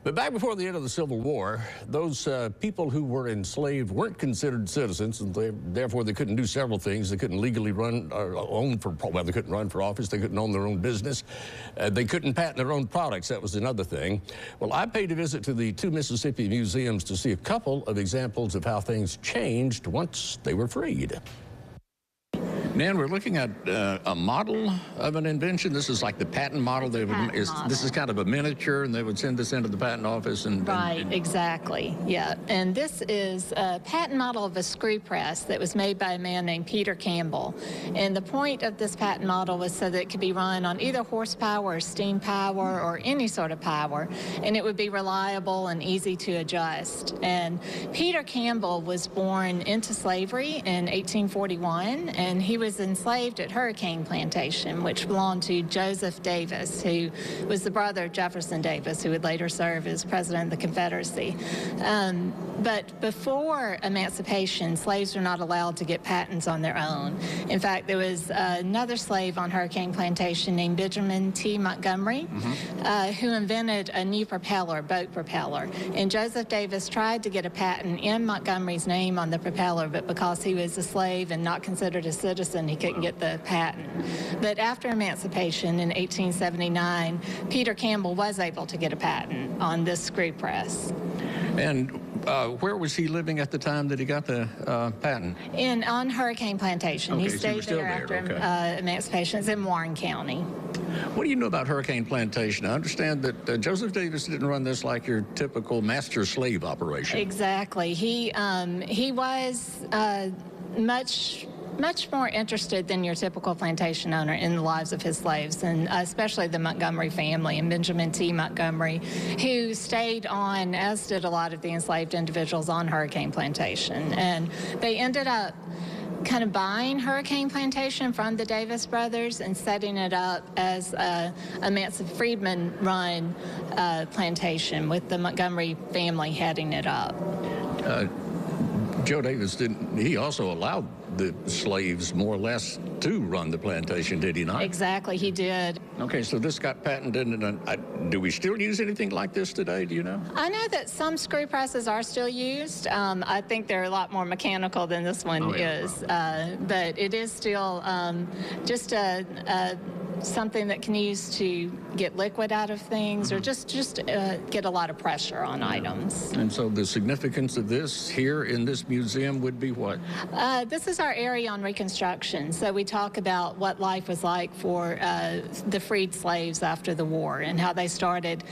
But back before the end of the Civil War, those people who were enslaved weren't considered citizens, and therefore they couldn't do several things. They couldn't legally run or own for, well, they couldn't run for office. They couldn't own their own business. They couldn't patent their own products. That was another thing. Well, I paid a visit to the two Mississippi museums to see a couple of examples of how things changed once they were freed. Nan, we're looking at a model of an invention. This is like the patent model. This is kind of a miniature, and they would send this into the patent office. Right, exactly, yeah. And this is a patent model of a screw press that was made by a man named Peter Campbell. And the point of this patent model was so that it could be run on either horsepower or steam power or any sort of power, and it would be reliable and easy to adjust. And Peter Campbell was born into slavery in 1841, and he was enslaved at Hurricane Plantation, which belonged to Joseph Davis, who was the brother of Jefferson Davis, who would later serve as president of the Confederacy. But before emancipation, slaves were not allowed to get patents on their own. In fact, there was another slave on Hurricane Plantation named Benjamin T. Montgomery, who invented a new propeller, boat propeller. And Joseph Davis tried to get a patent in Montgomery's name on the propeller, but because he was a slave and not considered a citizen, he couldn't get the patent. But after emancipation in 1879, Peter Campbell was able to get a patent on this screw press. And where was he living at the time that he got the patent? On Hurricane Plantation. Okay, he so stayed there after emancipation. It's in Warren County. What do you know about Hurricane Plantation? I understand that Joseph Davis didn't run this like your typical master-slave operation. Exactly. He was much more interested than your typical plantation owner in the lives of his slaves, and especially the Montgomery family and Benjamin T. Montgomery, who stayed on, as did a lot of the enslaved individuals on Hurricane Plantation. And they ended up kind of buying Hurricane Plantation from the Davis brothers and setting it up as a Freedman-run plantation with the Montgomery family heading it up. Joe Davis he also allowed the slaves more or less to run the plantation, did he not? Exactly, he did. Okay, so this got patented, and do we still use anything like this today, do you know? I know that some screw presses are still used. I think they're a lot more mechanical than this one is, but it is still just something that can use to get liquid out of things, or just get a lot of pressure on items. And so the significance of this here in this museum would be what? This is our area on Reconstruction. So we talk about what life was like for the freed slaves after the war and how they started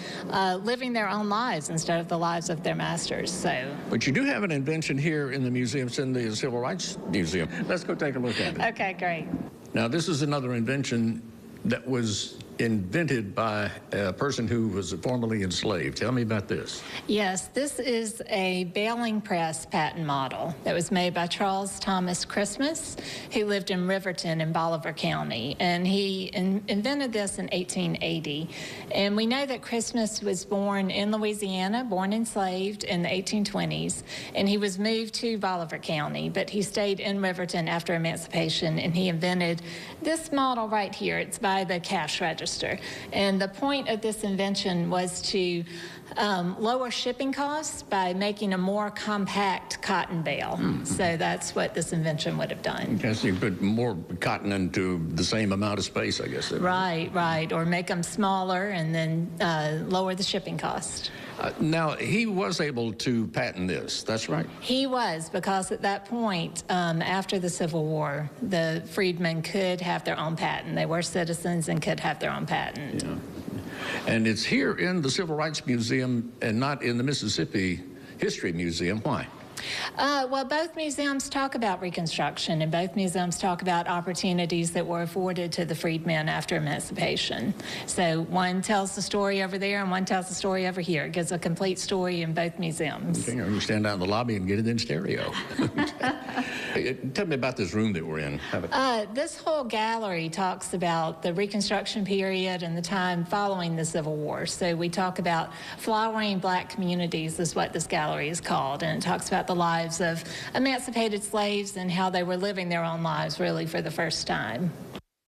living their own lives instead of the lives of their masters. But you do have an invention here in the museum. It's in the Civil Rights Museum. Let's go take a look at it. Okay, great. Now, this is another invention that was invented by a person who was formerly enslaved. Tell me about this. Yes, this is a baling press patent model that was made by Charles Thomas Christmas, who lived in Riverton in Bolivar County, and he invented this in 1880. And we know that Christmas was born in Louisiana, born enslaved in the 1820s, and he was moved to Bolivar County, but he stayed in Riverton after emancipation, and he invented this model right here. It's by the cash register. And the point of this invention was to lower shipping costs by making a more compact cotton bale. So that's what this invention would have done. Okay, so you put more cotton into the same amount of space, I guess. Right. Or make them smaller and then lower the shipping cost. Now, he was able to patent this, that's right? He was, because at that point, after the Civil War, the freedmen could have their own patent. They were citizens and could have their own patent. Yeah. And it's here in the Civil Rights Museum and not in the Mississippi History Museum. Why? Well, both museums talk about Reconstruction, and both museums talk about opportunities that were afforded to the freedmen after emancipation. So one tells the story over there and one tells the story over here. It gives a complete story in both museums. Okay, or you stand out in the lobby and get it in stereo. Tell me about this room that we're in. This whole gallery talks about the Reconstruction period and the time following the Civil War. So we talk about flowering black communities is what this gallery is called, and it talks about the lives of emancipated slaves and how they were living their own lives really for the first time.